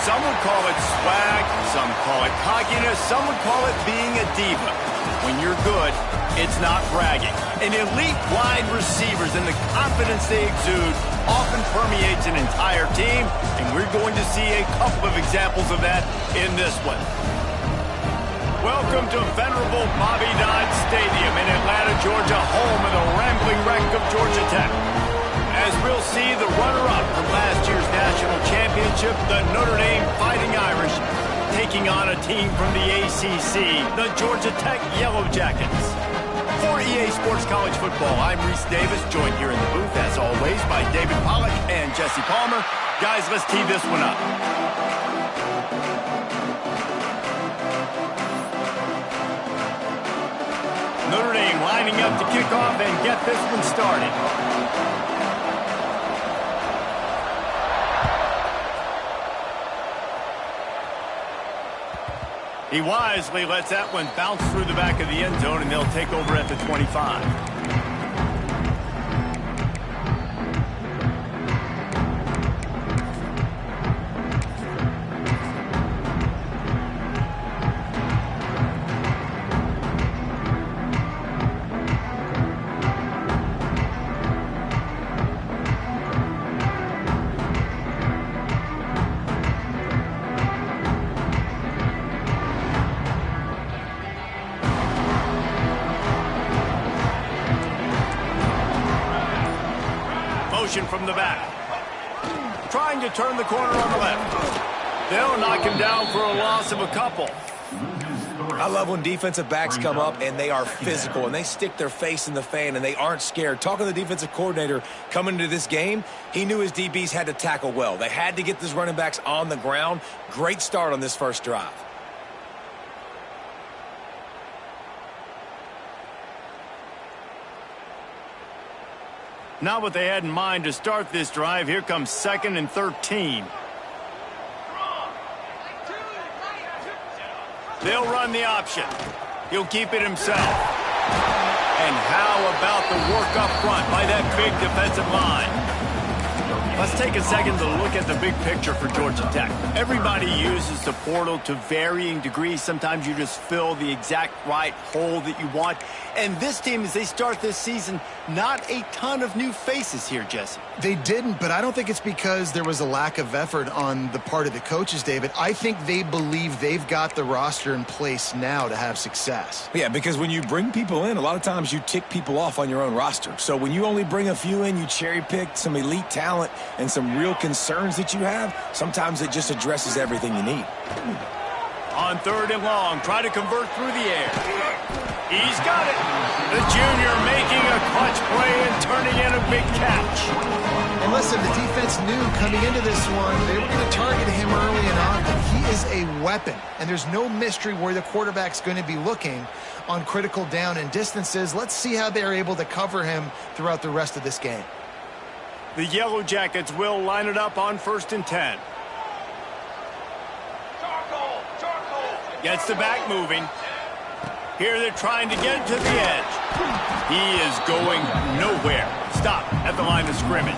Some would call it swag, some call it cockiness, some would call it being a diva. When you're good, it's not bragging. And elite wide receivers and the confidence they exude often permeates an entire team, and we're going to see a couple of examples of that in this one. Welcome to venerable Bobby Dodd Stadium in Atlanta, Georgia, home of the rambling wreck of Georgia Tech. As we'll see, the runner-up from last year's national championship, the Notre Dame Fighting Irish, taking on a team from the ACC, the Georgia Tech Yellow Jackets. For EA Sports College Football, I'm Reese Davis, joined here in the booth, as always, by David Pollack and Jesse Palmer. Guys, let's tee this one up. Notre Dame lining up to kick off and get this one started. He wisely lets that one bounce through the back of the end zone, and they'll take over at the 25. From the back, trying to turn the corner on the left. They'll knock him down for a loss of a couple. I love when defensive backs come up and they are physical and they stick their face in the fan and they aren't scared. Talking to the defensive coordinator coming into this game, he knew his DBs had to tackle well. They had to get these running backs on the ground. Great start on this first drive. Not what they had in mind to start this drive. Here comes 2nd and 13. They'll run the option. He'll keep it himself. And how about the work up front by that big defensive line? Let's take a second to look at the big picture for Georgia Tech. Everybody uses the portal to varying degrees. Sometimes you just fill the exact right hole that you want. And this team, as they start this season, not a ton of new faces here, Jesse. They didn't, but I don't think it's because there was a lack of effort on the part of the coaches, David. I think they believe they've got the roster in place now to have success. Yeah, because when you bring people in, a lot of times you tick people off on your own roster. So when you only bring a few in, you cherry-pick some elite talent and some real concerns that you have, sometimes it just addresses everything you need. On 3rd and long, try to convert through the air. He's got it. The junior making a clutch play and turning in a big catch. And listen, the defense knew coming into this one, they were going to target him early and often. He is a weapon, and there's no mystery where the quarterback's going to be looking on critical down and distances. Let's see how they're able to cover him throughout the rest of this game. The Yellow Jackets will line it up on 1st and 10. Gets the back moving. Here they're trying to get to the edge. He is going nowhere. Stop at the line of scrimmage.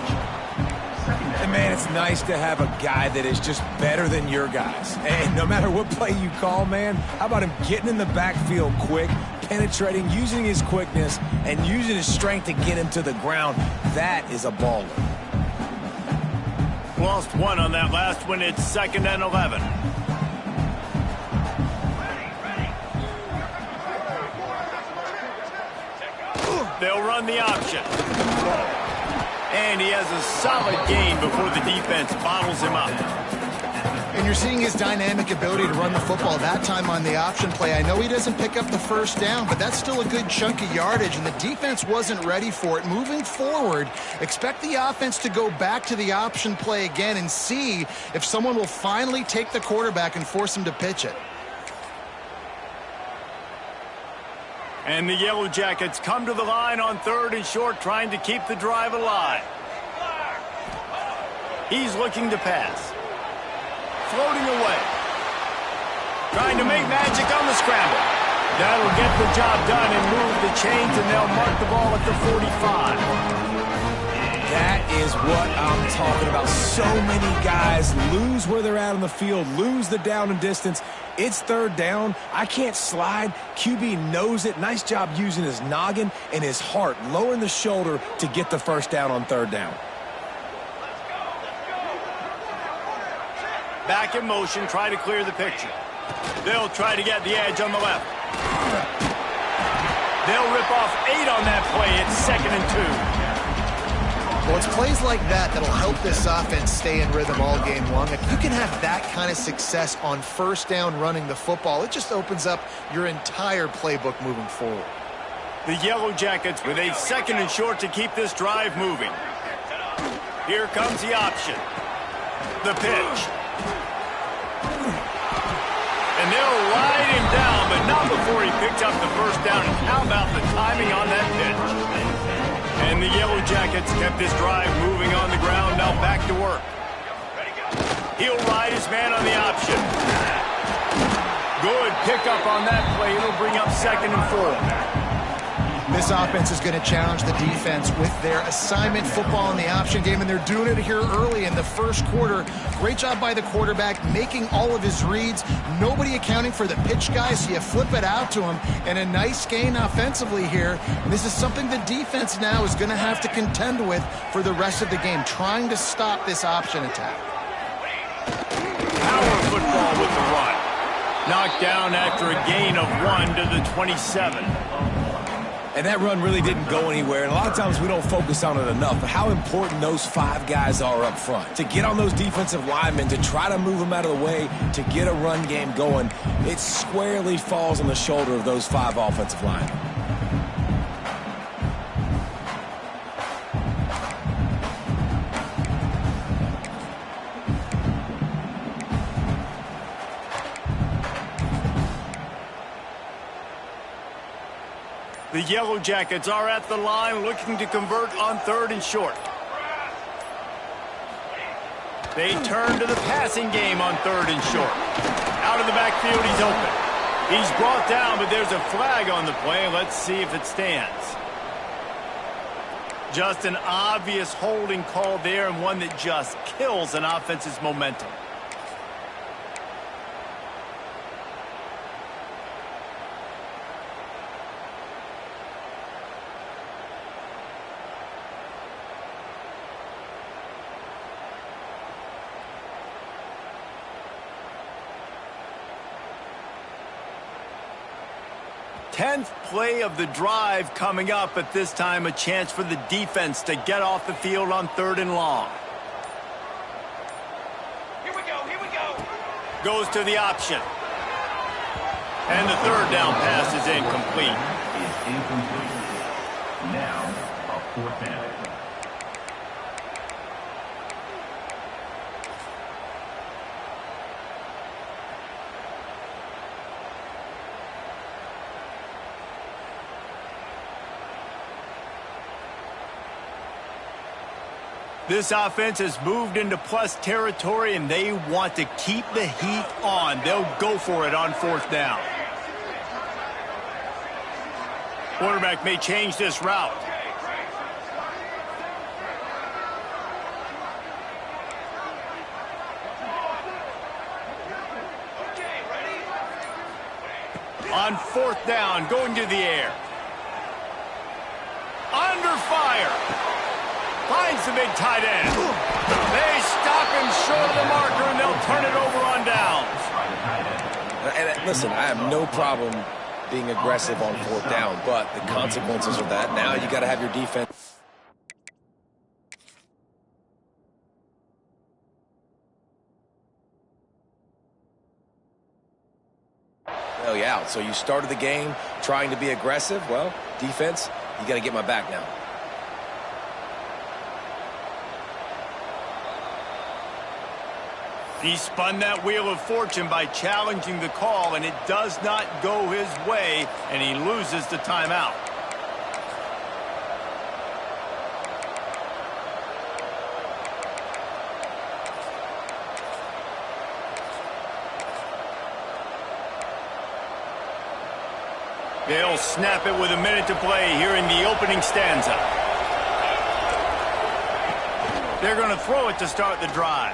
And man, it's nice to have a guy that is just better than your guys. And no matter what play you call, man, how about him getting in the backfield quick, penetrating, using his quickness, and using his strength to get him to the ground. That is a baller. Lost one on that last one. It's 2nd and 11. They'll run the option. And he has a solid gain before the defense bottles him up. And you're seeing his dynamic ability to run the football that time on the option play. I know he doesn't pick up the first down, but that's still a good chunk of yardage, and the defense wasn't ready for it. Moving forward, expect the offense to go back to the option play again and see if someone will finally take the quarterback and force him to pitch it. And the Yellow Jackets come to the line on 3rd and short, trying to keep the drive alive. He's looking to pass. Floating away. Trying to make magic on the scramble. That'll get the job done and move the chains, and they'll mark the ball at the 45. That is what I'm talking about. So many guys lose where they're at on the field, lose the down and distance. It's third down. I can't slide. QB knows it. Nice job using his noggin and his heart, lowering the shoulder to get the first down on third down. Back in motion, try to clear the picture. They'll try to get the edge on the left. They'll rip off 8 on that play. It's 2nd and 2. Well, it's plays like that that'll help this offense stay in rhythm all game long. If you can have that kind of success on first down running the football, it just opens up your entire playbook moving forward. The Yellow Jackets with a 2nd and short to keep this drive moving. Here comes the option. The pitch. And they'll ride him down, but not before he picked up the first down. And how about the timing on that pitch? And the Yellow Jackets kept this drive moving on the ground. Now back to work. He'll ride his man on the option. Good pickup on that play. It'll bring up 2nd and 4. This offense is going to challenge the defense with their assignment football in the option game, and they're doing it here early in the first quarter. Great job by the quarterback, making all of his reads. Nobody accounting for the pitch guy, so you flip it out to him, and a nice gain offensively here. And this is something the defense now is going to have to contend with for the rest of the game, trying to stop this option attack. Power football with the run. Knocked down after a gain of 1 to the 27. And that run really didn't go anywhere. And a lot of times we don't focus on it enough. But how important those 5 guys are up front. To get on those defensive linemen, to try to move them out of the way, to get a run game going, it squarely falls on the shoulder of those 5 offensive linemen. The Yellow Jackets are at the line looking to convert on 3rd and short. They turn to the passing game on 3rd and short. Out of the backfield, he's open. He's brought down, but there's a flag on the play. Let's see if it stands. Just an obvious holding call there, and one that just kills an offense's momentum. Tenth play of the drive coming up, but this time a chance for the defense to get off the field on 3rd and long. Here we go. Goes to the option. And the 3rd down pass is incomplete. Is incomplete. Now, a 4th down. This offense has moved into plus territory, and they want to keep the heat on. They'll go for it on 4th down. Quarterback may change this route. On 4th down, going to the air. Under fire. Finds the big tight end. They stop him short of the marker, and they'll turn it over on downs. And listen, I have no problem being aggressive on 4th down, but the consequences of that, now you got to have your defense. Well, yeah, so you started the game trying to be aggressive. Well, defense, you got to get my back now. He spun that wheel of fortune by challenging the call, and it does not go his way, and he loses the timeout. They'll snap it with a minute to play here in the opening stanza. They're going to throw it to start the drive.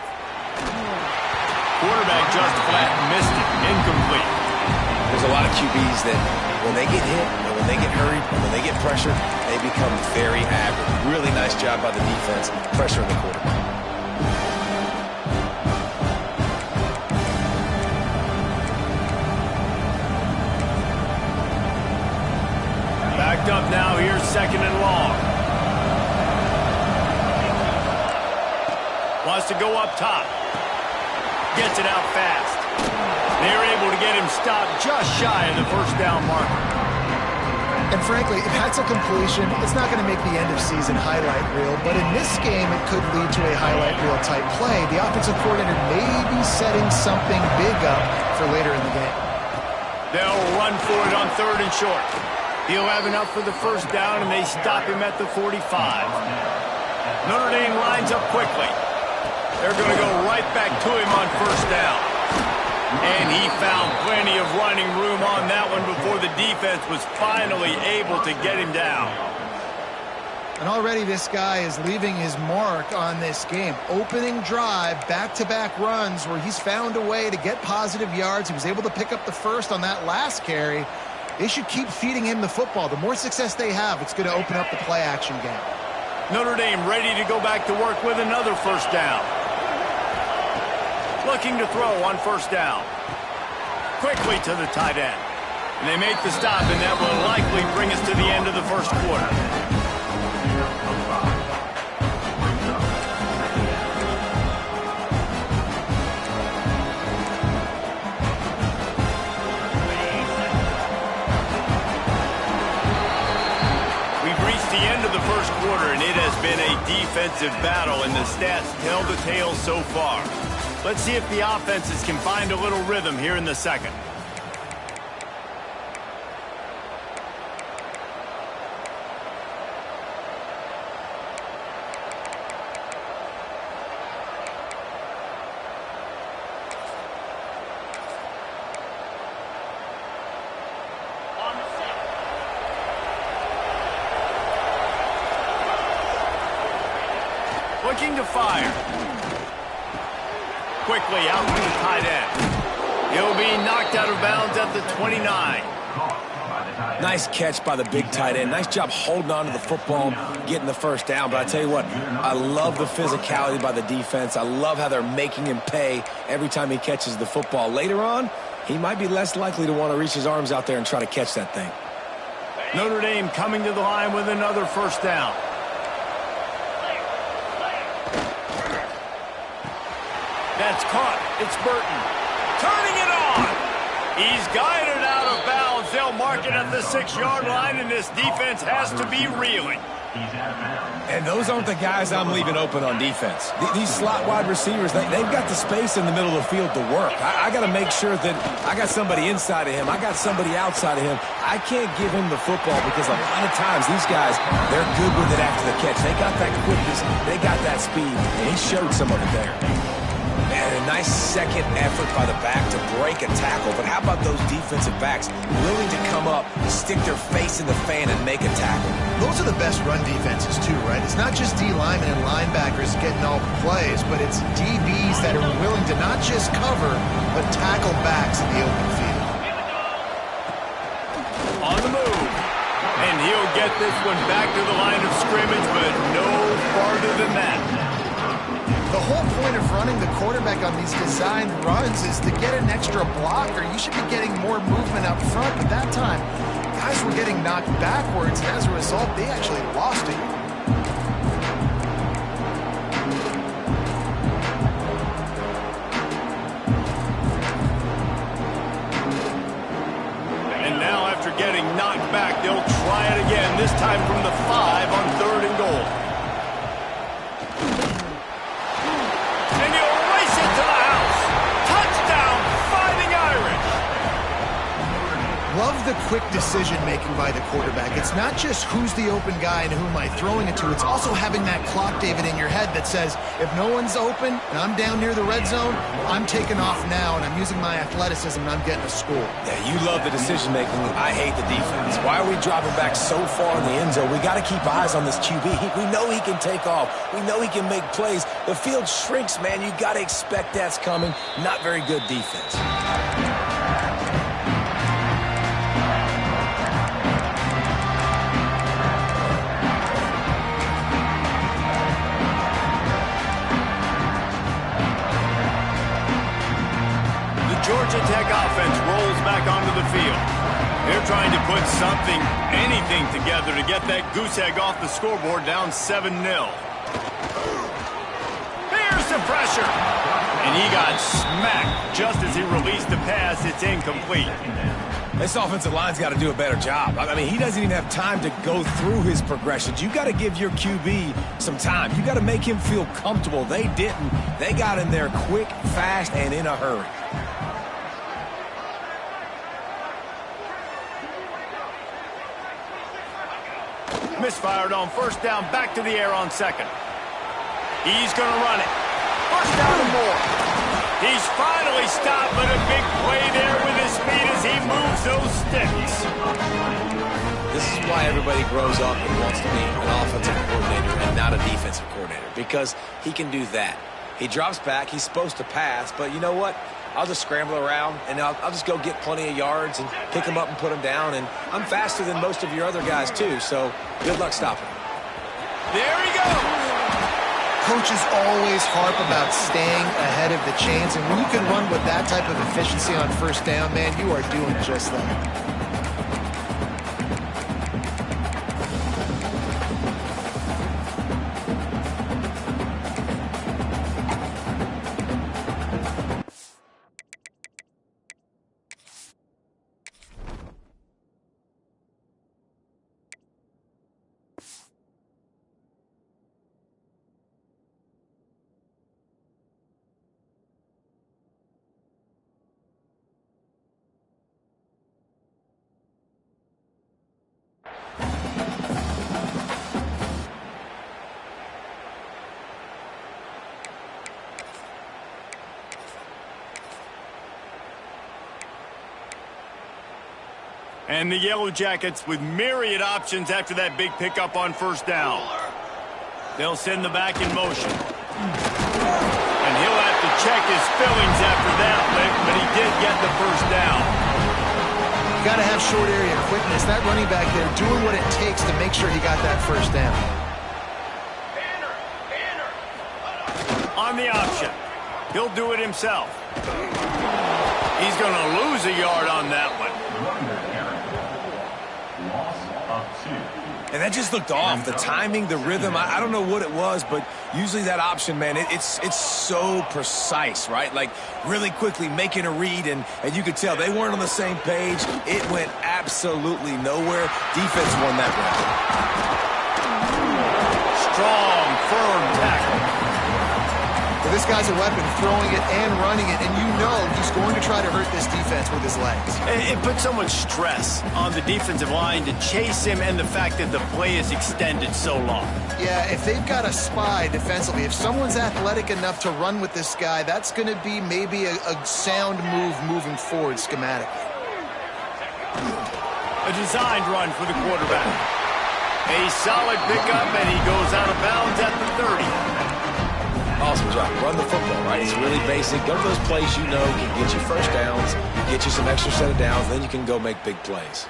Quarterback just flat missed it. Incomplete. There's a lot of QBs that when they get hit and when they get hurried and when they get pressured, they become very average. Really nice job by the defense pressuring the quarterback. Backed up now. Here's 2nd and long. Wants to go up top. Gets it out fast. They're able to get him stopped just shy of the first down marker. And frankly, if that's a completion, it's not going to make the end of season highlight reel, but in this game, it could lead to a highlight reel type play. The offensive coordinator may be setting something big up for later in the game. They'll run for it on 3rd and short. He'll have enough for the first down, and they stop him at the 45. Notre Dame lines up quickly. They're going to go right back to him on 1st down. And he found plenty of running room on that one before the defense was finally able to get him down. And already this guy is leaving his mark on this game. Opening drive, back-to-back runs where he's found a way to get positive yards. He was able to pick up the first on that last carry. They should keep feeding him the football. The more success they have, it's going to open up the play-action game. Notre Dame ready to go back to work with another 1st down. Looking to throw on 1st down. Quickly to the tight end. And they make the stop, and that will likely bring us to the end of the 1st quarter. We've reached the end of the 1st quarter, and it has been a defensive battle, and the stats tell the tale so far. Let's see if the offenses can find a little rhythm here in the 2nd. Looking to fire. Quickly out to the tight end. He'll be knocked out of bounds at the 29. Nice catch by the big tight end. Nice job holding on to the football, getting the 1st down. But I tell you what, I love the physicality by the defense. I love how they're making him pay every time he catches the football. Later on, he might be less likely to want to reach his arms out there and try to catch that thing. Notre Dame coming to the line with another 1st down. That's caught. It's Burton. Turning it on. He's guided out of bounds. They'll mark it at the 6-yard line, and this defense has to be reeling. And those aren't the guys I'm leaving open on defense. These slot wide receivers, they've got the space in the middle of the field to work. I got to make sure that I got somebody inside of him. I got somebody outside of him. I can't give him the football because a lot of times these guys, they're good with it after the catch. They got that quickness. They got that speed, and he showed some of it there. And a nice 2nd effort by the back to break a tackle. But how about those defensive backs willing to come up, stick their face in the fan, and make a tackle? Those are the best run defenses, too, right? It's not just D linemen and linebackers getting all the plays, but it's DBs that are willing to not just cover, but tackle backs in the open field. On the move. And he'll get this one back to the line of scrimmage, but no farther than that. The whole point of running the quarterback on these designed runs is to get an extra blocker. You should be getting more movement up front, but that time, guys were getting knocked backwards, and as a result, they actually lost it. And now, after getting knocked back, they'll try it again, this time from the 5 on 3rd and goal. Love the quick decision-making by the quarterback. It's not just who's the open guy and who am I throwing it to. It's also having that clock, David, in your head that says, if no one's open and I'm down near the red zone, I'm taking off now, and I'm using my athleticism, and I'm getting a score. Yeah, you love the decision-making. I hate the defense. Why are we dropping back so far in the end zone? We got to keep eyes on this QB. We know he can take off. We know he can make plays. The field shrinks, man. You got to expect that's coming. Not very good defense. Georgia Tech offense rolls back onto the field. They're trying to put something, anything together to get that goose egg off the scoreboard, down 7-0. Here's the pressure. And he got smacked just as he released the pass. It's incomplete. This offensive line's got to do a better job. I mean, he doesn't even have time to go through his progressions. You got to give your QB some time. You got to make him feel comfortable. They didn't. They got in there quick, fast, and in a hurry. Misfired on first down, back to the air on second. He's going to run it. First down and more. He's finally stopped, but a big play there with his speed as he moves those sticks. This is why everybody grows up and wants to be an offensive coordinator and not a defensive coordinator, because he can do that. He drops back. He's supposed to pass, but you know what? I'll just scramble around, and I'll just go get plenty of yards and pick them up and put them down. And I'm faster than most of your other guys, too, so good luck stopping him. There he goes. Coaches always harp about staying ahead of the chains, and when you can run with that type of efficiency on first down, man, you are doing just that. And the Yellow Jackets with myriad options after that big pickup on first down. They'll send the back in motion. And he'll have to check his fillings after that lick, but he did get the first down. You got to have short area quickness. That running back there doing what it takes to make sure he got that first down. On the option. He'll do it himself. He's going to lose a yard on that one. And that just looked off. The timing, the rhythm, I don't know what it was, but usually that option, man, it's so precise, right? Like really quickly making a read, and you could tell they weren't on the same page. It went absolutely nowhere. Defense won that round. Strong, firm tackle. Well, this guy's a weapon, throwing it and running it, and you know he's going to try to hurt this defense with his legs. It puts so much stress on the defensive line to chase him, and the fact that the play is extended so long. Yeah, if they've got a spy defensively, if someone's athletic enough to run with this guy, that's going to be maybe a sound move moving forward schematically. A designed run for the quarterback. A solid pickup, and he goes out of bounds at the 30. Awesome job. Run the football, right? It's really basic. Go to those plays you know can get you first downs, get you some extra set of downs, then you can go make big plays.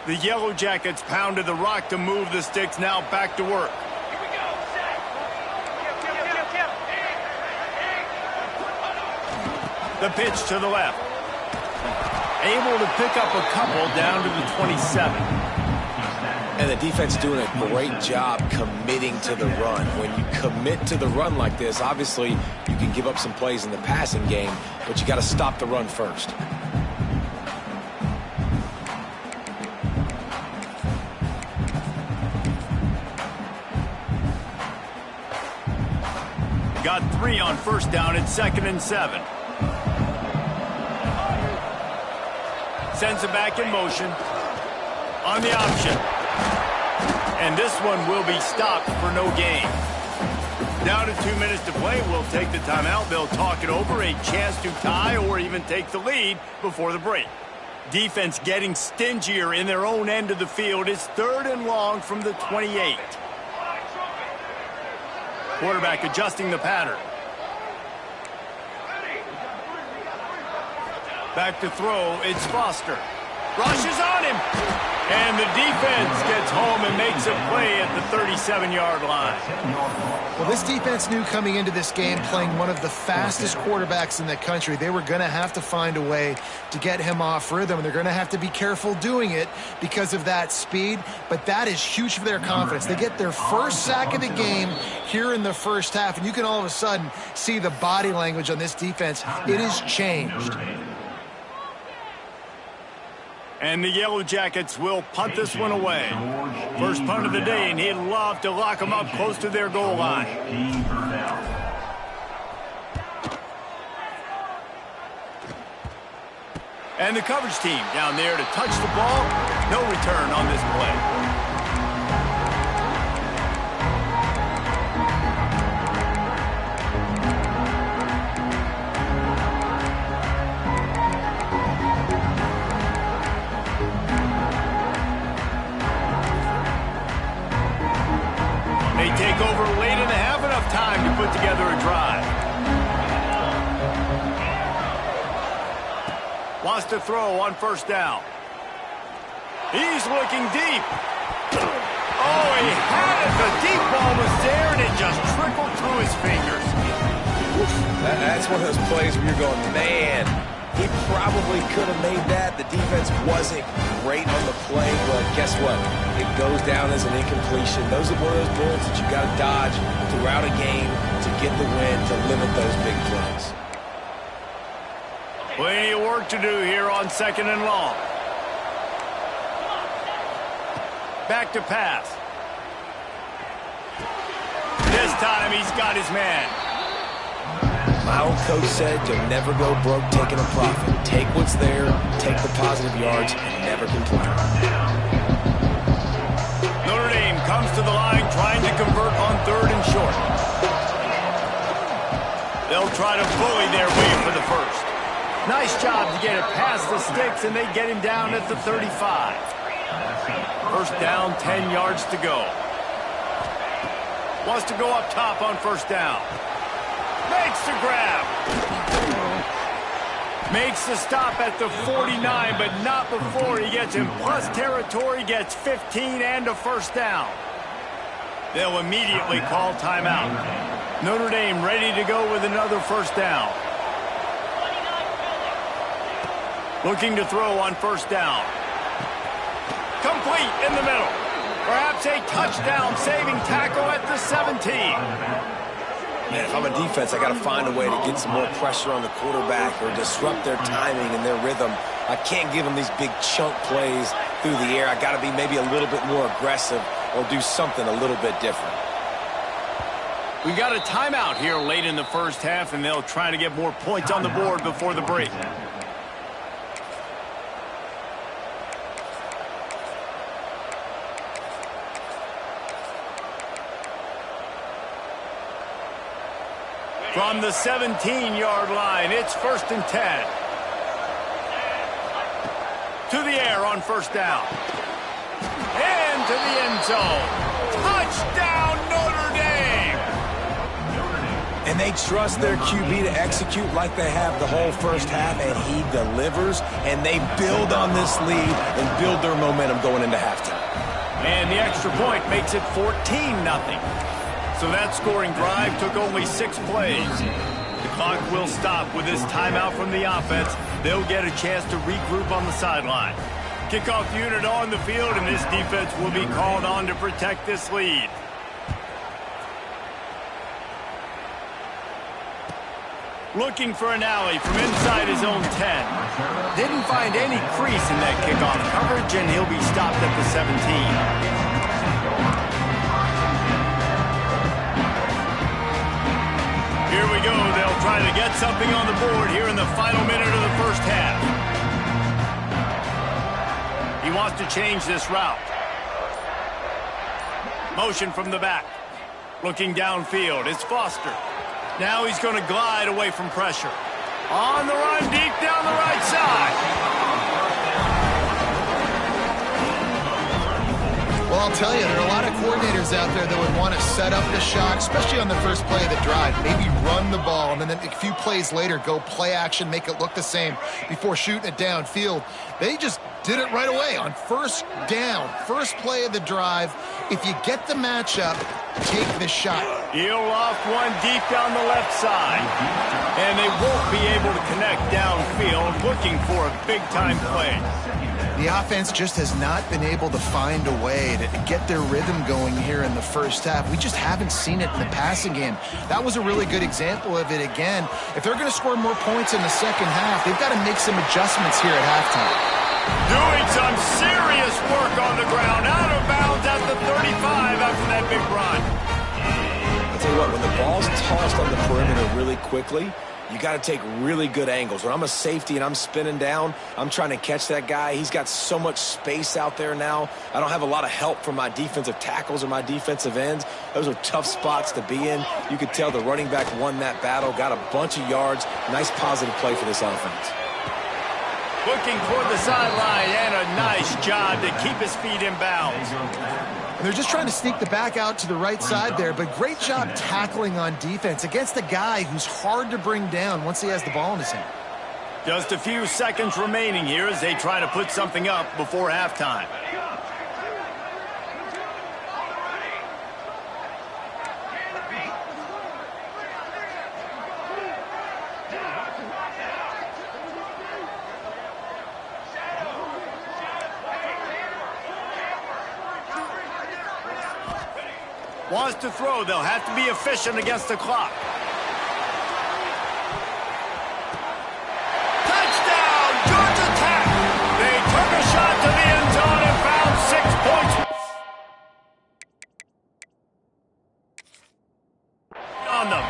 The Yellow Jackets pounded the rock to move the sticks. Now back to work. Here we go. The pitch to the left. Able to pick up a couple down to the 27. And the defense doing a great job committing to the run. When you commit to the run like this, obviously you can give up some plays in the passing game, but you got to stop the run first. Got 3 on first down. It's 2nd and 7. Sends it back in motion. On the option. And this one will be stopped for no gain. Down to 2 minutes to play. We'll take the timeout. They'll talk it over. A chance to tie or even take the lead before the break. Defense getting stingier in their own end of the field. It's 3rd and long from the 28. Quarterback adjusting the pattern. Back to throw. It's Foster. Rushes on him. And the defense gets home and makes a play at the 37-yard line. Well, this defense knew coming into this game, playing one of the fastest quarterbacks in the country, they were going to have to find a way to get him off rhythm. They're going to have to be careful doing it because of that speed, but that is huge for their confidence. They get their first sack of the game here in the first half, and you can all of a sudden see the body language on this defense. It has changed. And the Yellow Jackets will punt this one away. First punt of the day, and he'd love to lock them up close to their goal line. And the coverage team down there to touch the ball. No return on this play. Take over late in the half, enough time to put together a drive. Wants to throw on first down. He's looking deep. Oh, he had it. The deep ball was there, and it just trickled through his fingers. That's one of those plays where you're going, man, he probably could have made that. The defense wasn't great on the play, but guess what? It goes down as an incompletion. Those are one of those bullets that you got to dodge throughout a game to get the win, to limit those big plays. Plenty of work to do here on 2nd and long. Back to pass. This time he's got his man. My old coach said you'll never go broke taking a profit. Take what's there, take the positive yards, and never complain. Notre Dame comes to the line trying to convert on 3rd and short. They'll try to bully their way for the first. Nice job to get it past the sticks, and they get him down at the 35. First down, 10 yards to go. Wants to go up top on first down. Makes the grab. Makes the stop at the 49, but not before he gets in plus territory, gets 15 and a first down. They'll immediately call timeout. Notre Dame ready to go with another first down. Looking to throw on first down. Complete in the middle. Perhaps a touchdown-saving tackle at the 17. Man, if I'm a defense, I got to find a way to get some more pressure on the quarterback or disrupt their timing and their rhythm. I can't give them these big chunk plays through the air. I got to be maybe a little bit more aggressive or do something a little bit different. We got a timeout here late in the first half, and they'll try to get more points on the board before the break. From the 17-yard line, it's 1st and 10. To the air on first down. Into the end zone. Touchdown, Notre Dame! And they trust their QB to execute like they have the whole first half, and he delivers, and they build on this lead and build their momentum going into halftime. And the extra point makes it 14-0. So that scoring drive took only 6 plays. The clock will stop with this timeout from the offense. They'll get a chance to regroup on the sideline. Kickoff unit on the field, and this defense will be called on to protect this lead. Looking for an alley from inside his own 10. Didn't find any crease in that kickoff coverage, and he'll be stopped at the 17. Here we go. They'll try to get something on the board here in the final minute of the first half. wants to change this route. Motion from the back. Looking downfield, it's Foster. Now he's going to glide away from pressure. On the run, deep down the right side. Well, I'll tell you, there are a lot of coordinators out there that would want to set up the shot, especially on the first play of the drive. Maybe run the ball, and then a few plays later, go play action, make it look the same before shooting it downfield. They just did it right away on first down, first play of the drive. If you get the matchup, take the shot. He'll off one deep down the left side. And they won't be able to connect downfield, looking for a big-time play. The offense just has not been able to find a way to get their rhythm going here in the first half. We just haven't seen it in the passing game. That was a really good example of it again. If they're going to score more points in the second half, they've got to make some adjustments here at halftime. Doing some serious work on the ground, out of bounds at the 35 after that big run. I'll tell you what, when the ball's tossed on the perimeter really quickly, you got to take really good angles. When I'm a safety and I'm spinning down, I'm trying to catch that guy. He's got so much space out there now. I don't have a lot of help from my defensive tackles or my defensive ends. Those are tough spots to be in. You could tell the running back won that battle, got a bunch of yards. Nice positive play for this offense. Looking toward the sideline, and a nice job to keep his feet in bounds. And they're just trying to sneak the back out to the right side there, but great job tackling on defense against a guy who's hard to bring down once he has the ball in his hand. Just a few seconds remaining here as they try to put something up before halftime. Wants to throw. They'll have to be efficient against the clock. Touchdown, Georgia Tech! They took a shot to the end zone and found 6 points on them.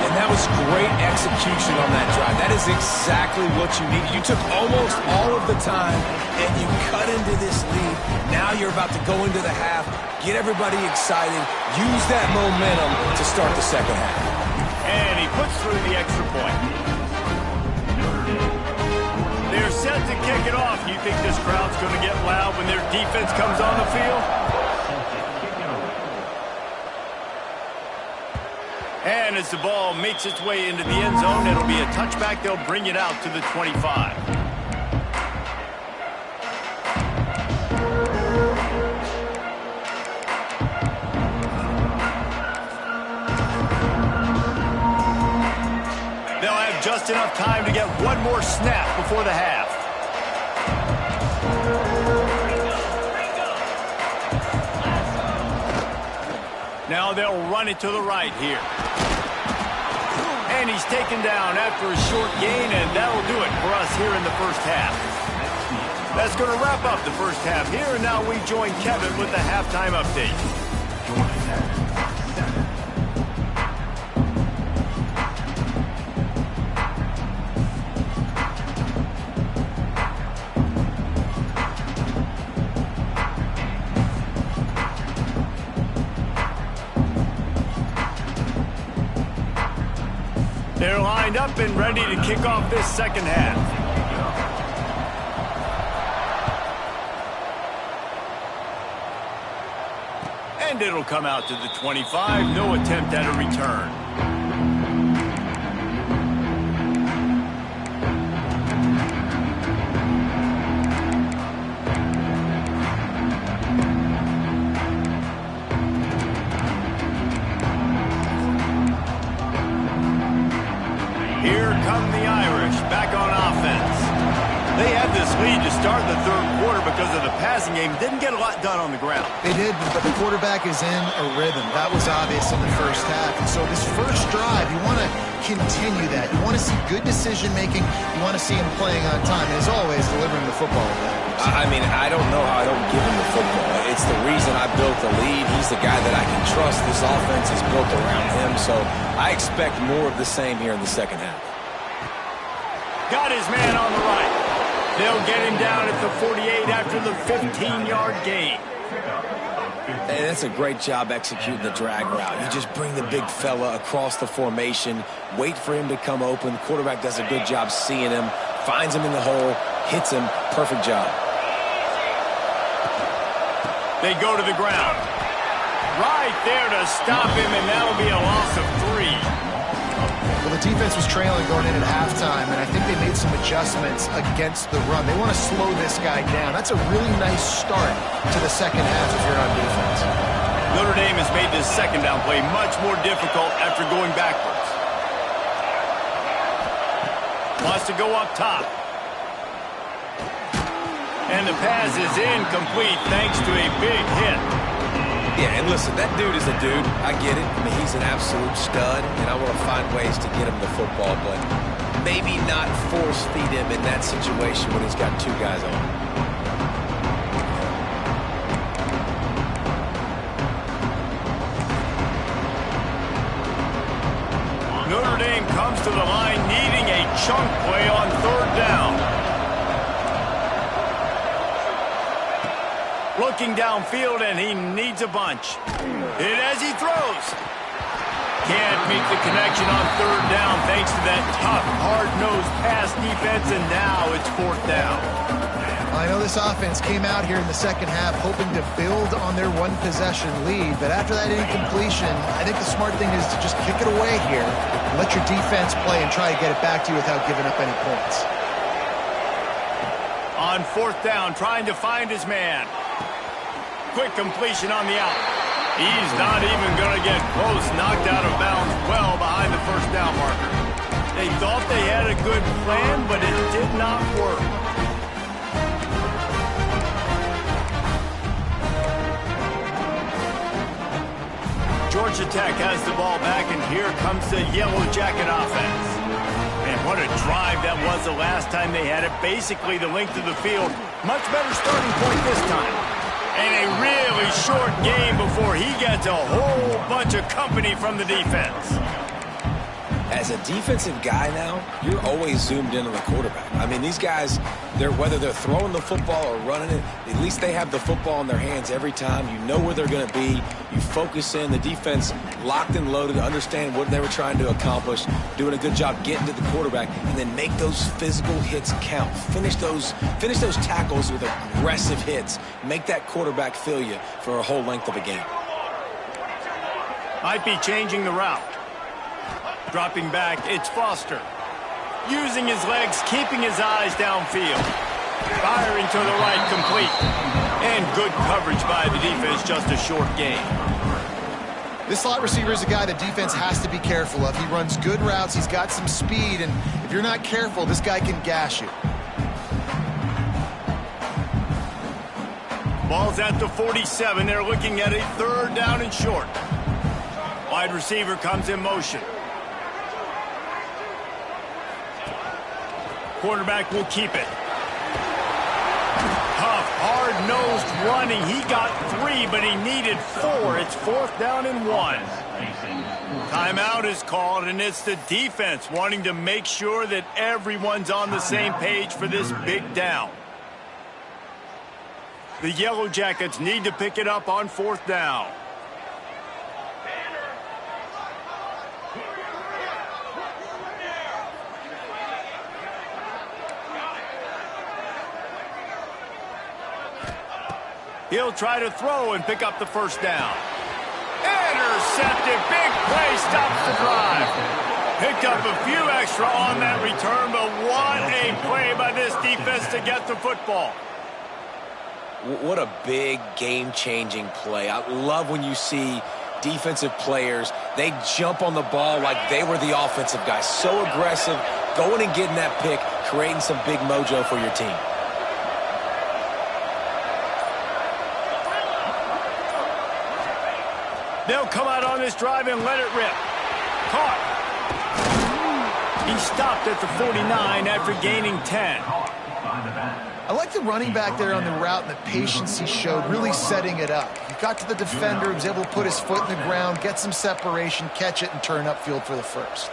And that was great execution on that drive. That is exactly what you needed. You took almost all of the time, and you cut into this lead. Now you're about to go into the half. Get everybody excited. Use that momentum to start the second half. And he puts through the extra point. They're set to kick it off. You think this crowd's going to get loud when their defense comes on the field? And as the ball makes its way into the end zone, it'll be a touchback. They'll bring it out to the 25. Just enough time to get one more snap before the half. Now they'll run it to the right here. And he's taken down after a short gain, and that'll do it for us here in the first half. That's going to wrap up the first half here, and now we join Kevin with the halftime update. They're lined up and ready to kick off this second half. And it'll come out to the 25. No attempt at a return. Here come the Irish back on offense. They had this lead to start the third quarter because of the passing game. Didn't get a lot done on the ground. They did, but the quarterback is in a rhythm. That was obvious in the first half. And so this first drive, you want to continue that. You want to see good decision-making. You want to see him playing on time. And as always, delivering the football. I mean, I don't know how I don't give him the football. It's the reason I built the lead. He's the guy that I can trust. This offense is built around him. So I expect more of the same here in the second half. Got his man on the right. They'll get him down at the 48 after the 15-yard gain. And that's a great job executing the drag route. You just bring the big fella across the formation, wait for him to come open. The quarterback does a good job seeing him, finds him in the hole, hits him. Perfect job. They go to the ground. Right there to stop him, and that'll be a loss of 3. Well, the defense was trailing going in at halftime, and I think they made some adjustments against the run. They want to slow this guy down. That's a really nice start to the second half if you're on defense. Notre Dame has made this second down play much more difficult after going backwards. Wants to go up top. And the pass is incomplete thanks to a big hit. Yeah, and listen, that dude is a dude. I get it. I mean, he's an absolute stud, and I want to find ways to get him the football, but maybe not force feed him in that situation when he's got 2 guys on him. Notre Dame comes to the line needing a chunk play on 3rd down. Looking downfield, and he needs a bunch. Hit as he throws. Can't make the connection on 3rd down thanks to that tough, hard-nosed pass defense, and now it's 4th down. I know this offense came out here in the second half hoping to build on their one-possession lead, but after that incompletion, I think the smart thing is to just kick it away here, let your defense play, and try to get it back to you without giving up any points. On 4th down, trying to find his man. Quick completion on the out. He's not even going to get close. Knocked out of bounds well behind the 1st down marker. They thought they had a good plan, but it did not work. Georgia Tech has the ball back, and here comes the Yellow Jacket offense. Man, what a drive that was the last time they had it. Basically the length of the field. Much better starting point this time. And a really short game before he gets a whole bunch of company from the defense. As a defensive guy now, you're always zoomed in on the quarterback. I mean, these guys, whether they're throwing the football or running it, at least they have the football in their hands every time. You know where they're going to be. You focus in. The defense locked and loaded, understand what they were trying to accomplish, doing a good job getting to the quarterback, and then make those physical hits count. Finish those tackles with aggressive hits. Make that quarterback feel you for a whole length of a game. Might be changing the route. Dropping back, it's Foster. Using his legs, keeping his eyes downfield. Firing to the right, complete. And good coverage by the defense, just a short gain. This slot receiver is a guy the defense has to be careful of. He runs good routes, he's got some speed, and if you're not careful, this guy can gash you. Ball's at the 47. They're looking at a 3rd down and short. Wide receiver comes in motion. Quarterback will keep it. Tough, hard-nosed running. He got 3, but he needed 4. It's 4th down and 1. Timeout is called, and it's the defense wanting to make sure that everyone's on the same page for this big down. The Yellow Jackets need to pick it up on 4th down. He'll try to throw and pick up the 1st down. Intercepted. Big play stops the drive. Picked up a few extra on that return, but what a play by this defense to get the football. What a big game-changing play. I love when you see defensive players, they jump on the ball like they were the offensive guys. So aggressive, going and getting that pick, creating some big mojo for your team. They'll come out on this drive and let it rip. Caught. He stopped at the 49 after gaining 10. I like the running back there on the route and the patience he showed, really setting it up. He got to the defender, he was able to put his foot in the ground, get some separation, catch it, and turn upfield for the 1st.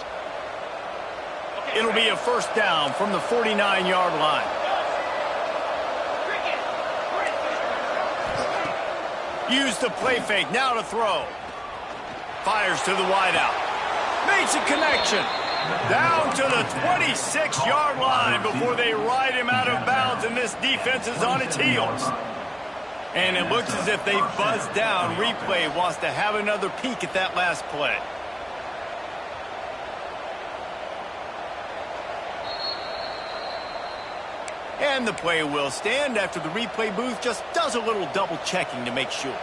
It'll be a 1st down from the 49-yard line. Use the play fake, now to throw. Fires to the wideout. Makes a connection. Down to the 26-yard line before they ride him out of bounds, and this defense is on its heels. And it looks as if they've buzzed down. Replay wants to have another peek at that last play. And the play will stand after the replay booth just does a little double checking to make sure.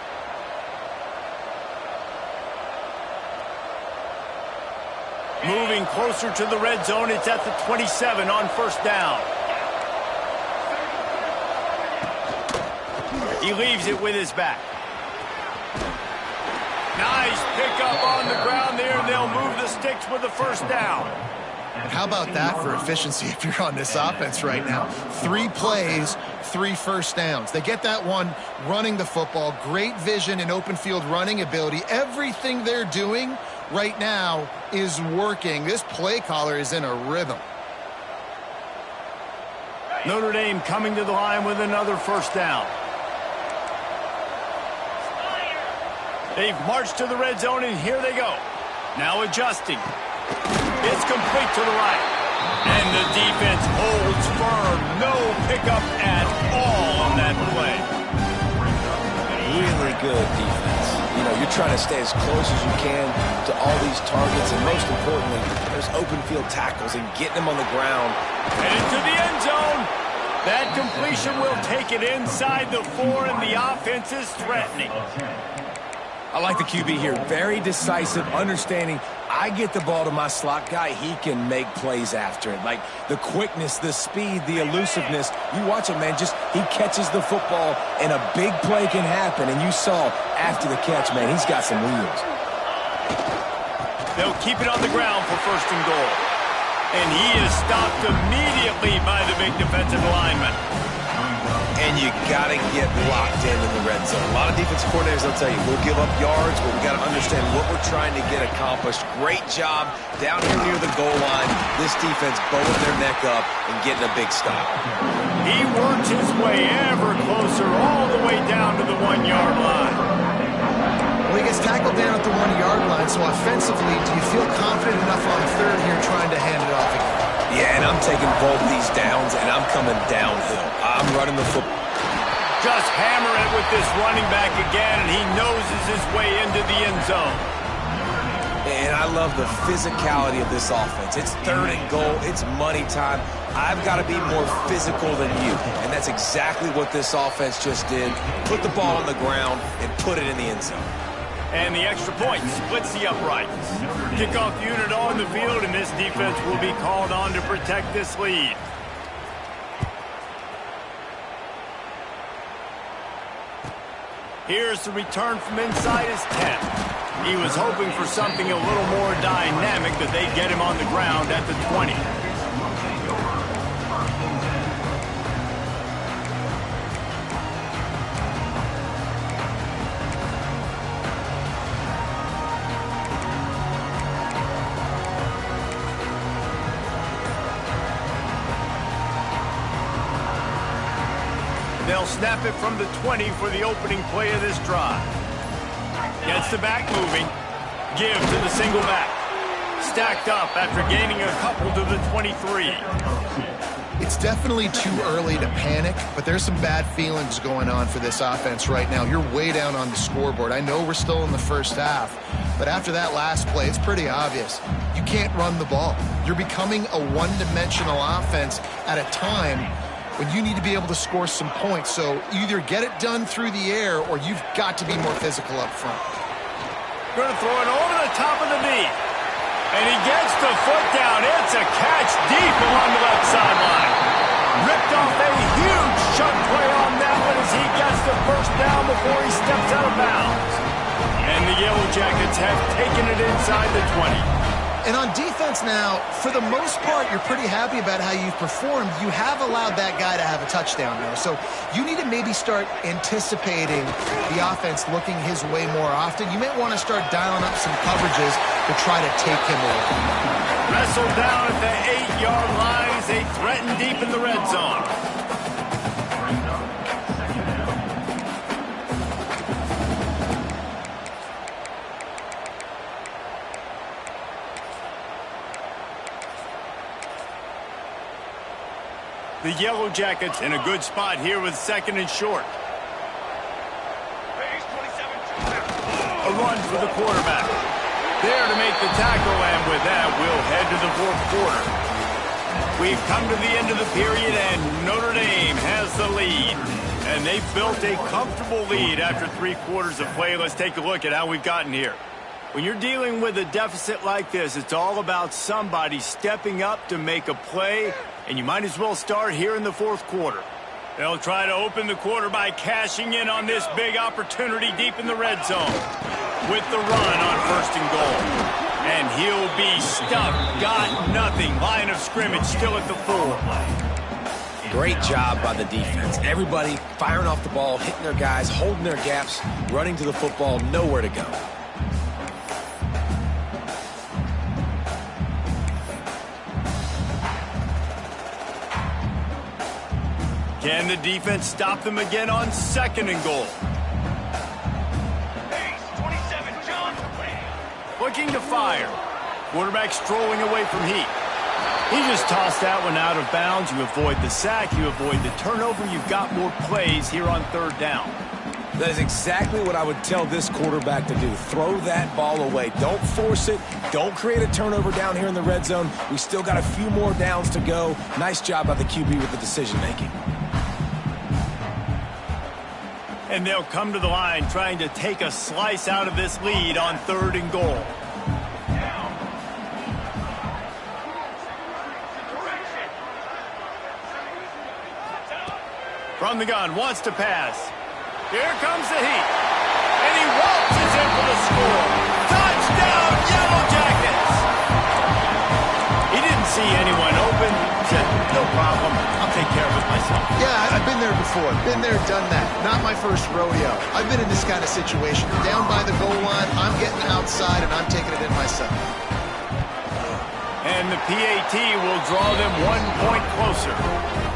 Moving closer to the red zone, it's at the 27 on first down. He leaves it with his back. Nice pickup on the ground there. They'll move the sticks with the first down. How about that for efficiency if you're on this offense right now? 3 plays, 3 first downs. They get that one running the football. Great vision and open field running ability. Everything they're doing right now is working. This play caller is in a rhythm. Notre Dame coming to the line with another first down. They've marched to the red zone, and here they go. Now adjusting. It's complete to the right. And the defense holds firm. No pickup at all on that play. Really good defense. You know, you're trying to stay as close as you can to all these targets, and most importantly, there's open field tackles and getting them on the ground. And into the end zone. That completion will take it inside the 4, and the offense is threatening. I like the QB here. Very decisive, understanding I get the ball to my slot guy, he can make plays after it. Like the quickness, the speed, the elusiveness. You watch it, man, just he catches the football and a big play can happen. And you saw after the catch, man, he's got some wheels. They'll keep it on the ground for first and goal. And he is stopped immediately by the big defensive lineman. And you got to get locked in the red zone. A lot of defensive coordinators will tell you, we'll give up yards, but we got to understand what we're trying to get accomplished. Great job down here near the goal line. This defense bowing their neck up and getting a big stop. He works his way ever closer all the way down to the 1-yard line. Well, he gets tackled down at the 1-yard line, so offensively, do you feel confident enough on third here trying to hand it off again? Yeah, and I'm taking both these downs, and I'm coming downhill. I'm running the football. Just hammer it with this running back again, and he noses his way into the end zone. And I love the physicality of this offense. It's third and goal. It's money time. I've got to be more physical than you. And that's exactly what this offense just did. Put the ball on the ground and put it in the end zone. And the extra point splits the uprights. Kickoff unit on the field, and this defense will be called on to protect this lead. Here's the return from inside his 10. He was hoping for something a little more dynamic, but they get him on the ground at the 20. They'll snap it from the 20 for the opening play of this drive. Gets the back moving. Give to the single back. Stacked up after gaining a couple to the 23. It's definitely too early to panic, but there's some bad feelings going on for this offense right now. You're way down on the scoreboard. I know we're still in the first half, but after that last play, it's pretty obvious. You can't run the ball. You're becoming a one-dimensional offense at a time when you need to be able to score some points. So either get it done through the air or you've got to be more physical up front. Going to throw it over the top of the knee. And he gets the foot down. It's a catch deep along the left sideline. Ripped off a huge chunk play on that one as he gets the first down before he steps out of bounds. And the Yellow Jackets have taken it inside the 20. And on defense now, for the most part, you're pretty happy about how you've performed. You have allowed that guy to have a touchdown now. So you need to maybe start anticipating the offense looking his way more often. You may want to start dialing up some coverages to try to take him away. Wrestled down at the 8-yard line as they threaten deep in the red zone. The Yellow Jackets in a good spot here with 2nd and short. A run for the quarterback. There to make the tackle, and with that, we'll head to the 4th quarter. We've come to the end of the period, and Notre Dame has the lead. And they've built a comfortable lead after 3 quarters of play. Let's take a look at how we've gotten here. When you're dealing with a deficit like this, it's all about somebody stepping up to make a play, and you might as well start here in the 4th quarter. They'll try to open the quarter by cashing in on this big opportunity deep in the red zone with the run on 1st and goal. And he'll be stuck. Got nothing. Line of scrimmage still at the 4. Great job by the defense. Everybody firing off the ball, hitting their guys, holding their gaps, running to the football, nowhere to go. Can the defense stop them again on 2nd and goal? Looking to fire. Quarterback strolling away from heat. He just tossed that one out of bounds. You avoid the sack, you avoid the turnover. You've got more plays here on 3rd down. That is exactly what I would tell this quarterback to do. Throw that ball away. Don't force it. Don't create a turnover down here in the red zone. We still got a few more downs to go. Nice job by the QB with the decision-making. And they'll come to the line trying to take a slice out of this lead on 3rd and goal. From the gun, wants to pass. Here comes the heat. And he waltzes in for the score. Touchdown, Yellow Jackets! He didn't see anyone open. Said, no problem. I'll take care of it myself. Yeah, I've been there before. Been there, done that. Not my first rodeo. I've been in this kind of situation. Down by the goal line, I'm getting outside, and I'm taking it in myself. And the PAT will draw them 1 point closer.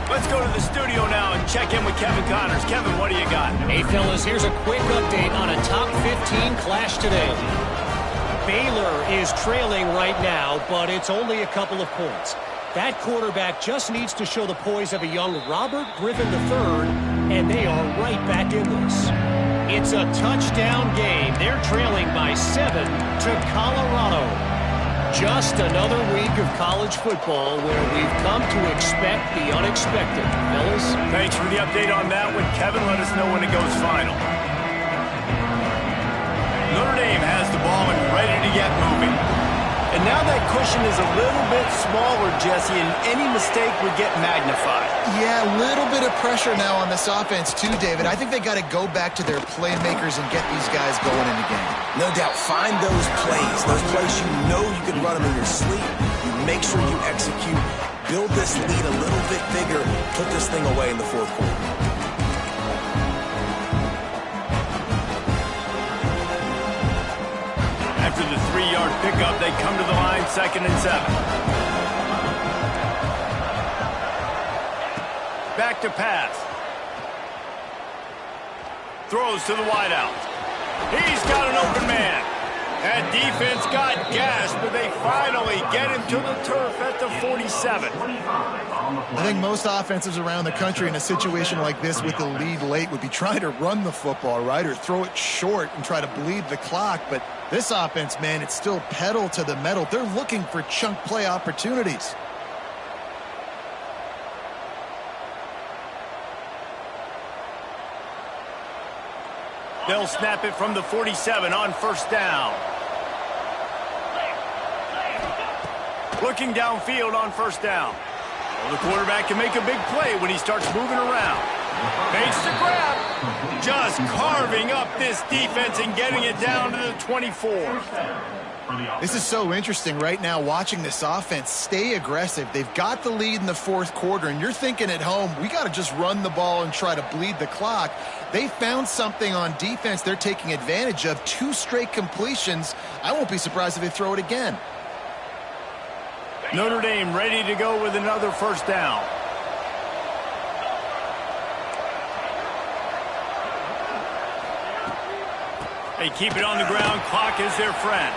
Let's go to the studio now and check in with Kevin Connors. Kevin, what do you got? Hey, fellas, here's a quick update on a top 15 clash today. Baylor is trailing right now, but it's only a couple of points. That quarterback just needs to show the poise of a young Robert Griffin III, and they are right back in this. It's a touchdown game. They're trailing by 7 to Colorado. Just another week of college football where we've come to expect the unexpected. Fellas? Thanks for the update on that one, Kevin. Let us know when it goes final. Notre Dame has the ball and ready to get moving. And now that cushion is a little bit smaller, Jesse, and any mistake would get magnified. Yeah, a little bit of pressure now on this offense too, David. I think they got to go back to their playmakers and get these guys going in the game. No doubt, find those plays you know you can run them in your sleep. You make sure you execute, build this lead a little bit bigger, put this thing away in the 4th quarter. After the 3-yard pickup, they come to the line 2nd and 7. Back to pass. Throws to the wideout. He's got an open man. That defense got gashed, but they finally get him to the turf at the 47. I think most offenses around the country in a situation like this with the lead late would be trying to run the football, right, or throw it short and try to bleed the clock. But this offense, man, it's still pedal to the metal. They're looking for chunk play opportunities. They'll snap it from the 47 on 1st down. Looking downfield on 1st down. Well, the quarterback can make a big play when he starts moving around. Makes the grab. Just carving up this defense and getting it down to the 24. This is so interesting right now, watching this offense stay aggressive. They've got the lead in the 4th quarter, and you're thinking at home, we got to just run the ball and try to bleed the clock. They found something on defense they're taking advantage of. 2 straight completions. I won't be surprised if they throw it again. Notre Dame ready to go with another 1st down. They keep it on the ground. Clock is their friend.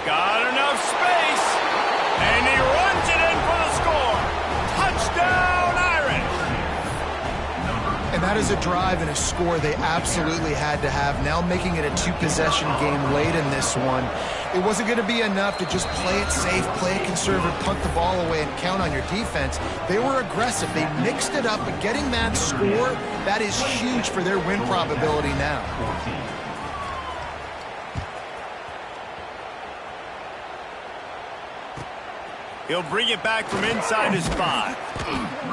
Got enough space. And he runs it in for the That is a drive and a score they absolutely had to have. Now making it a two-possession game late in this one. It wasn't going to be enough to just play it safe, play it conservative, punt the ball away, and count on your defense. They were aggressive. They mixed it up, but getting that score, that is huge for their win probability now. He'll bring it back from inside his 5.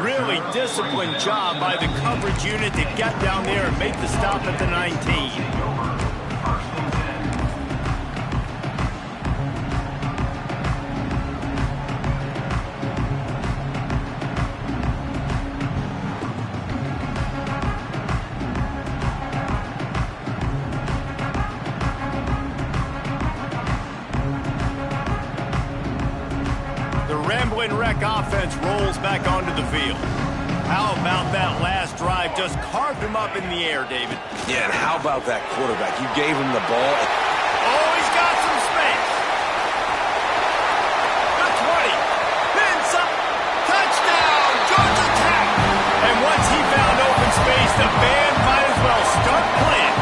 Really disciplined job by the coverage unit to get down there and make the stop at the 19. Wreck offense rolls back onto the field. How about that last drive? Just carved him up in the air, David. Yeah, and how about that quarterback? You gave him the ball. Oh, he's got some space. The 20. Then some. Touchdown, Georgia Tech. And once he found open space, the band might as well start playing.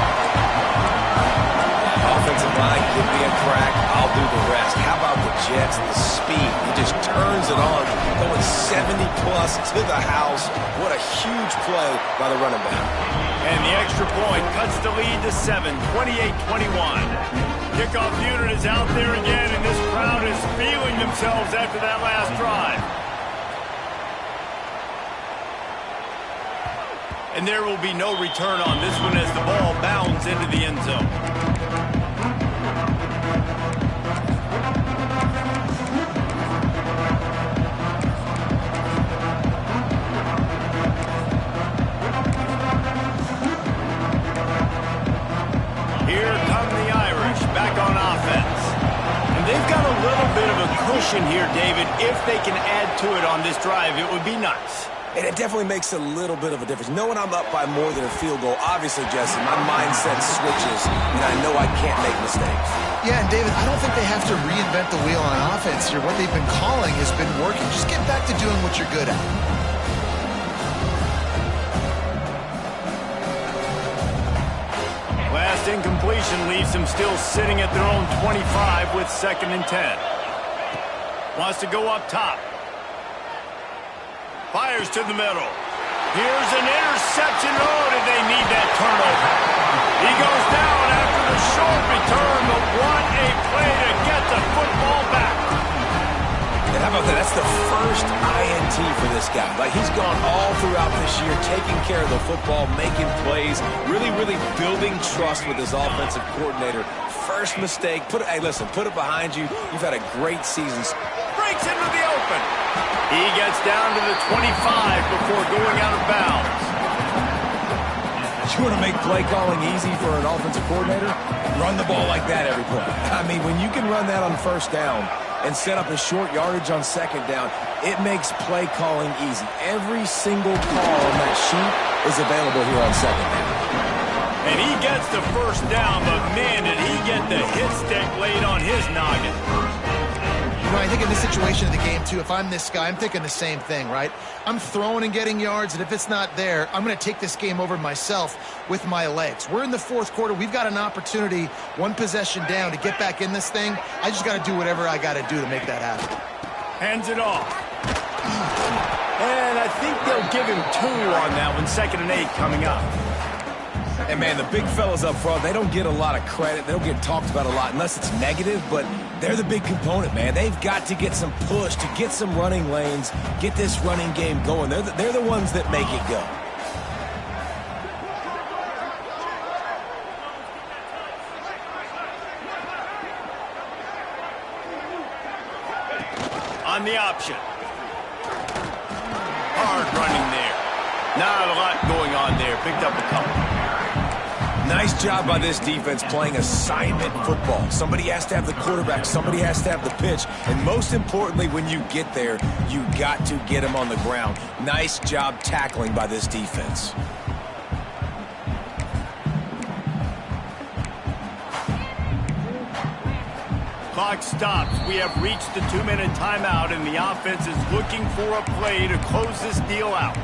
Offensive line, give me a crack. I'll do the rest. How about the Jets? The speed. He just turns it on, going 70-plus to the house. What a huge play by the running back. And the extra point cuts the lead to 7, 28-21. Kickoff unit is out there again, and this crowd is feeling themselves after that last drive. And there will be no return on this one as the ball bounds into the end zone. Here come the Irish back on offense. And they've got a little bit of a cushion here, David. If they can add to it on this drive, it would be nice. And it definitely makes a little bit of a difference. Knowing I'm up by more than a field goal, obviously, Jesse, my mindset switches, and I know I can't make mistakes. Yeah, and David, I don't think they have to reinvent the wheel on offense here. What they've been calling has been working. Just get back to doing what you're good at. Last incompletion leaves them still sitting at their own 25 with 2nd and 10. Wants to go up top. Fires to the middle. Here's an interception. Oh, did they need that turnover? He goes down after the short return, but what a play to get the football back. And how about that? That's the first INT for this guy. Like, he's gone all throughout this year, taking care of the football, making plays, really building trust with his offensive coordinator. First mistake, hey, listen, put it behind you. You've had a great season. Breaks into the open. He gets down to the 25 before going out of bounds. You want to make play calling easy for an offensive coordinator? Run the ball like that every play. I mean, when you can run that on first down and set up a short yardage on second down, it makes play calling easy. Every single call on that sheet is available here on second down. And he gets the first down, but man, did he get the hit stick laid on his noggin. You know, I think in this situation of the game, too, if I'm this guy, I'm thinking the same thing, right? I'm throwing and getting yards, and if it's not there, I'm going to take this game over myself with my legs. We're in the 4th quarter. We've got an opportunity, 1 possession down, to get back in this thing. I just got to do whatever I got to do to make that happen. Hands it off. And I think they'll give him 2 on that one. 2nd and 8 coming up. And, man, the big fellas up front, they don't get a lot of credit. They don't get talked about a lot unless it's negative, but they're the big component, man. They've got to get some push, to get some running lanes, get this running game going. They're the ones that make it go. On the option. Hard running there. Not a lot going on there. Picked up a couple. Nice job by this defense playing assignment football. Somebody has to have the quarterback. Somebody has to have the pitch. And most importantly, when you get there, you got to get him on the ground. Nice job tackling by this defense. Clock stops. We have reached the 2-minute timeout, and the offense is looking for a play to close this deal out.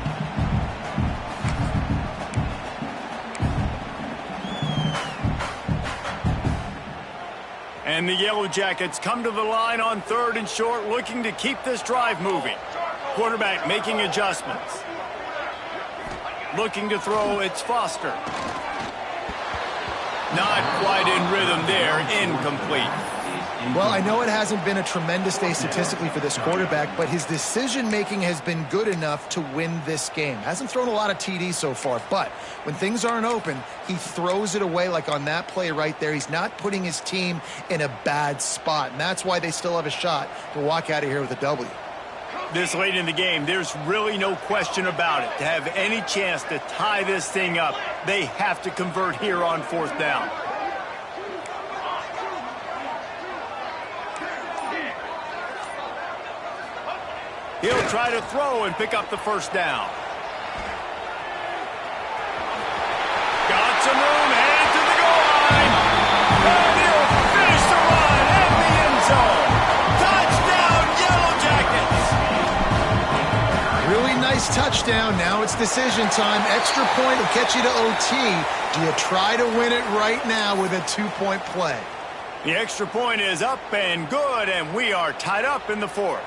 And the Yellow Jackets come to the line on 3rd and short, looking to keep this drive moving. Quarterback making adjustments. Looking to throw, it's Foster. Not quite in rhythm there, incomplete. Well, I know it hasn't been a tremendous day statistically for this quarterback, but his decision-making has been good enough to win this game. Hasn't thrown a lot of TDs so far, but when things aren't open, he throws it away like on that play right there. He's not putting his team in a bad spot, and that's why they still have a shot to walk out of here with a W. This late in the game, there's really no question about it. To have any chance to tie this thing up, they have to convert here on 4th down. He'll try to throw and pick up the 1st down. Got some room, headed to the goal line. And he'll finish the run at the end zone. Touchdown, Yellow Jackets. Really nice touchdown. Now it's decision time. Extra point will get you to OT. Do you try to win it right now with a 2-point play? The extra point is up and good, and we are tied up in the 4th.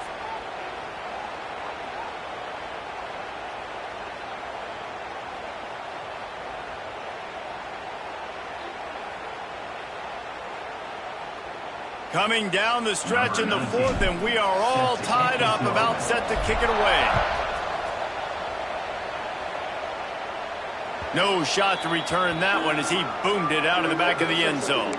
Coming down the stretch in the 4th, and we are all tied up, about set to kick it away. No shot to return that one as he boomed it out of the back of the end zone.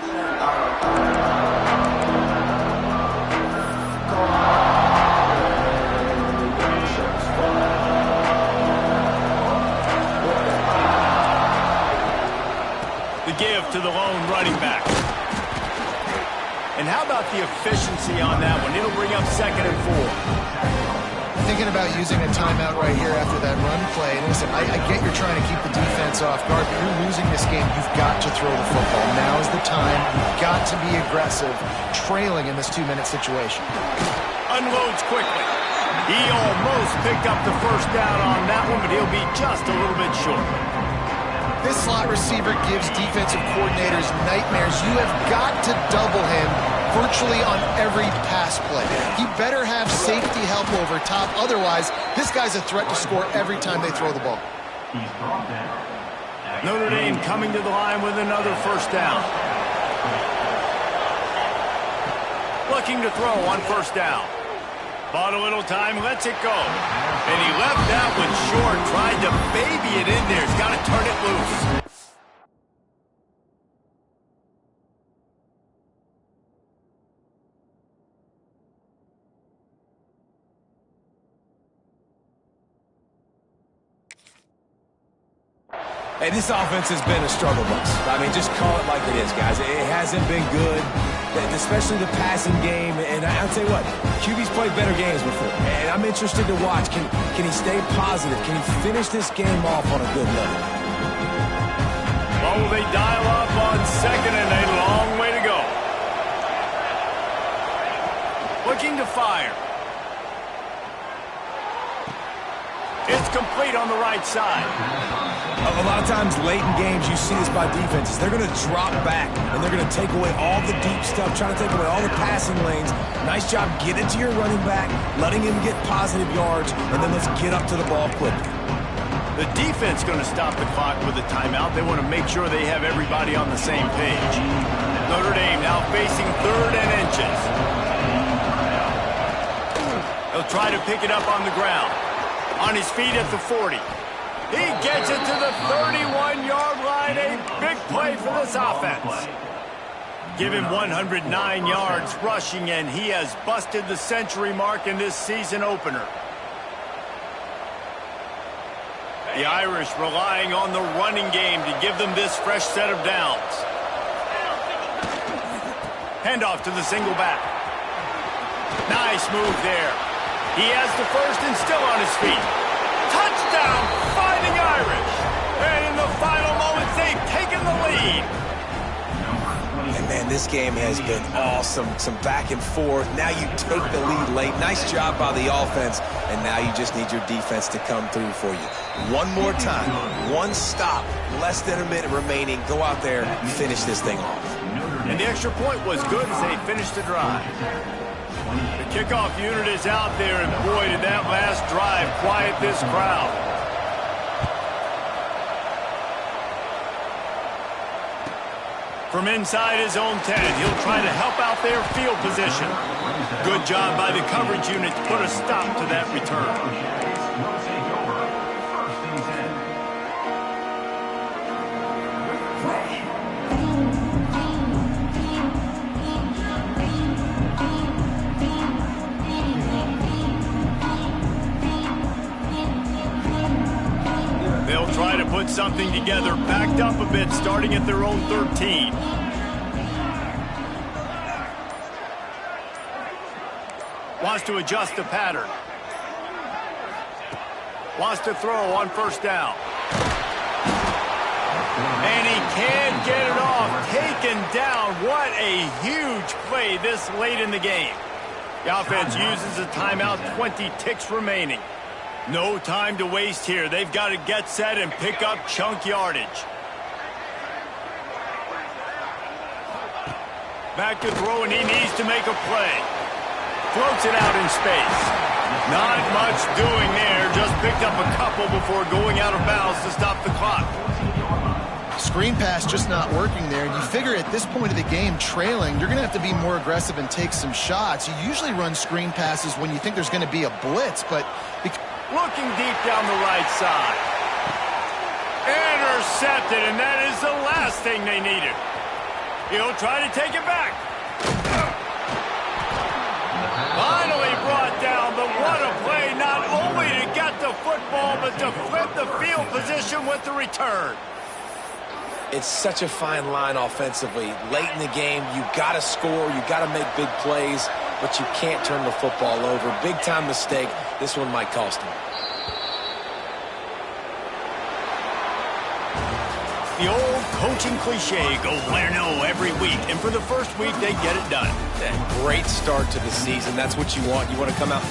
The give to the lone running back. And how about the efficiency on that one? It'll bring up 2nd and 4. Thinking about using a timeout right here after that run play. And listen, I get you're trying to keep the defense off guard, but you're losing this game. You've got to throw the football. Now is the time. You've got to be aggressive, trailing in this 2-minute situation. Unloads quickly. He almost picked up the 1st down on that one, but he'll be just a little bit short. This slot receiver gives defensive coordinators nightmares. You have got to double him virtually on every pass play. He better have safety help over top. Otherwise, this guy's a threat to score every time they throw the ball. Notre Dame coming to the line with another 1st down. Looking to throw on 1st down. Bought a little time, lets it go. And he left that one short, tried to baby it in there. He's got to turn it loose. Hey, this offense has been a struggle bus. I mean, just call it like it is, guys. It hasn't been good, especially the passing game. And I'll tell you what, QB's played better games before. And I'm interested to watch. Can he stay positive? Can he finish this game off on a good level? Well, will they dial up on 2nd and a long way to go? Looking to fire. It's complete on the right side. A lot of times late in games, you see this by defenses. They're going to drop back, and they're going to take away all the deep stuff, trying to take away all the passing lanes. Nice job getting to your running back, letting him get positive yards, and then let's get up to the ball quickly. The defense going to stop the clock with a timeout. They want to make sure they have everybody on the same page. Notre Dame now facing 3rd and inches. He'll try to pick it up on the ground. On his feet at the 40. He gets it to the 31-yard line. A big play for this offense. Give him 109 yards rushing, and he has busted the century mark in this season opener. The Irish relying on the running game to give them this fresh set of downs. Handoff to the single back. Nice move there. He has the 1st and still on his feet. Touchdown, Fighting Irish. And in the final moments, they've taken the lead. And man, this game has been awesome. Some back and forth. Now you take the lead late. Nice job by the offense. And now you just need your defense to come through for you. One more time. One stop. Less than a minute remaining. Go out there and finish this thing off. And the extra point was good as they finished the drive. The kickoff unit is out there, and boy, did that last drive quiet this crowd. From inside his own 10, he'll try to help out their field position. Good job by the coverage unit to put a stop to that return. They'll try to put something together, backed up a bit, starting at their own 13. Wants to adjust the pattern. Wants to throw on first down. And he can't get it off. Taken down. What a huge play this late in the game. The offense uses a timeout, 20 ticks remaining. No time to waste here. They've got to get set and pick up chunk yardage. Back to throw, and he needs to make a play. Floats it out in space. Not much doing there. Just picked up a couple before going out of bounds to stop the clock. Screen pass just not working there. And you figure at this point of the game, trailing, you're going to have to be more aggressive and take some shots. You usually run screen passes when you think there's going to be a blitz, but... Looking deep down the right side. Intercepted, and that is the last thing they needed. He'll try to take it back. Finally brought down, but what a play, not only to get the football, but to flip the field position with the return. It's such a fine line offensively. Late in the game, you got to score, you got to make big plays, but you can't turn the football over. Big-time mistake. This one might cost him. The old coaching cliche, go win or no every week. And for the first week, they get it done. Great start to the season. That's what you want. You want to come out